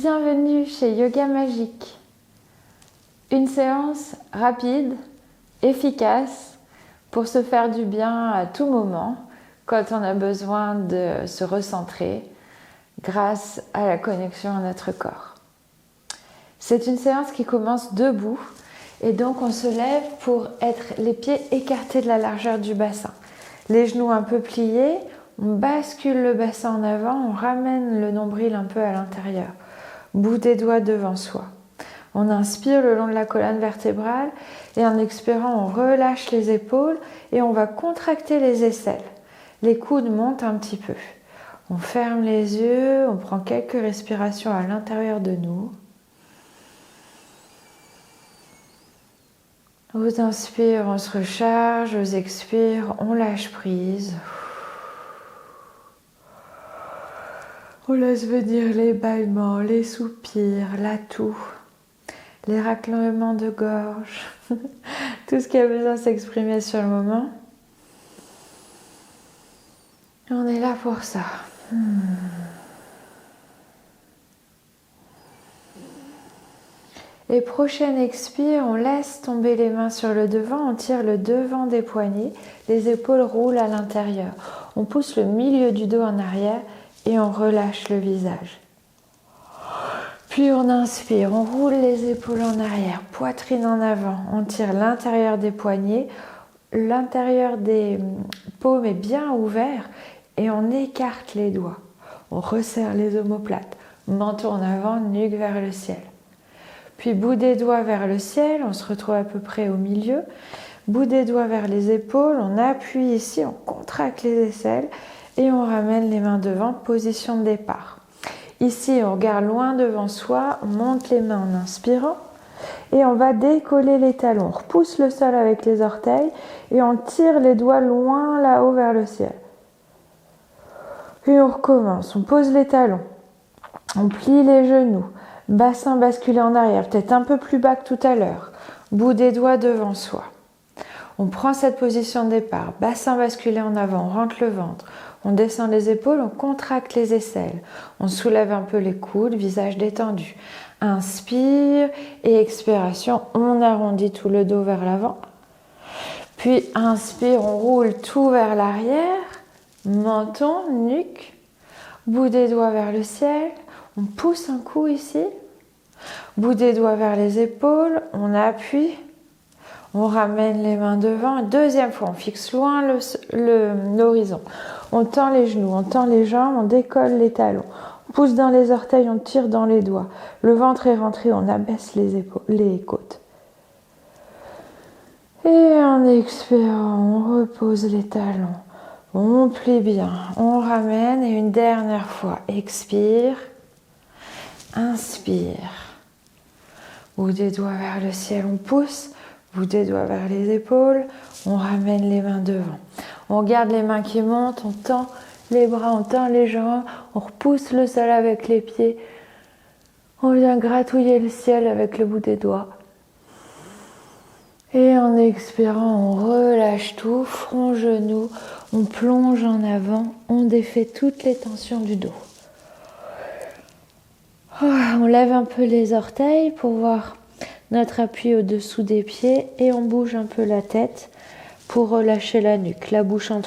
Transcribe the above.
Bienvenue chez Yoga Magique. Une séance rapide, efficace pour se faire du bien à tout moment quand on a besoin de se recentrer grâce à la connexion à notre corps. C'est une séance qui commence debout et donc on se lève pour être les pieds écartés de la largeur du bassin. Les genoux un peu pliés, on bascule le bassin en avant, on ramène le nombril un peu à l'intérieur. Bout des doigts devant soi. On inspire le long de la colonne vertébrale et en expirant, on relâche les épaules et on va contracter les aisselles. Les coudes montent un petit peu. On ferme les yeux, on prend quelques respirations à l'intérieur de nous. Aux inspires, on se recharge, aux expires, on lâche prise. On laisse venir les bâillements, les soupirs, la toux, les raclements de gorge, tout ce qui a besoin de s'exprimer sur le moment. On est là pour ça. Et prochaine expire, on laisse tomber les mains sur le devant, on tire le devant des poignets, les épaules roulent à l'intérieur. On pousse le milieu du dos en arrière et on relâche le visage. Puis on inspire, on roule les épaules en arrière, poitrine en avant, on tire l'intérieur des poignets, l'intérieur des paumes est bien ouvert et on écarte les doigts. On resserre les omoplates, menton en avant, nuque vers le ciel. Puis bout des doigts vers le ciel, on se retrouve à peu près au milieu. Bout des doigts vers les épaules, on appuie ici, on contracte les aisselles et on ramène les mains devant, position de départ. Ici, on regarde loin devant soi, on monte les mains en inspirant et on va décoller les talons. On repousse le sol avec les orteils et on tire les doigts loin là-haut vers le ciel. Puis on recommence, on pose les talons, on plie les genoux, bassin basculé en arrière, peut-être un peu plus bas que tout à l'heure, bout des doigts devant soi. On prend cette position de départ, bassin basculé en avant, on rentre le ventre, on descend les épaules, on contracte les aisselles, on soulève un peu les coudes, visage détendu. Inspire et expiration, on arrondit tout le dos vers l'avant. Puis inspire, on roule tout vers l'arrière, menton, nuque, bout des doigts vers le ciel, on pousse un coup ici, bout des doigts vers les épaules, on appuie. On ramène les mains devant. Deuxième fois, on fixe loin l'horizon. On tend les genoux, on tend les jambes, on décolle les talons. On pousse dans les orteils, on tire dans les doigts. Le ventre est rentré, on abaisse les côtes. Et en expirant, on repose les talons. On plie bien, on ramène et une dernière fois. Expire, inspire. Bout des doigts vers le ciel, on pousse. Bout des doigts vers les épaules, on ramène les mains devant. On garde les mains qui montent, on tend les bras, on tend les jambes, on repousse le sol avec les pieds. On vient gratouiller le ciel avec le bout des doigts. Et en expirant, on relâche tout, front, genou, on plonge en avant, on défait toutes les tensions du dos. On lève un peu les orteils pour voir notre appui au-dessous des pieds et on bouge un peu la tête pour relâcher la nuque, la bouche entre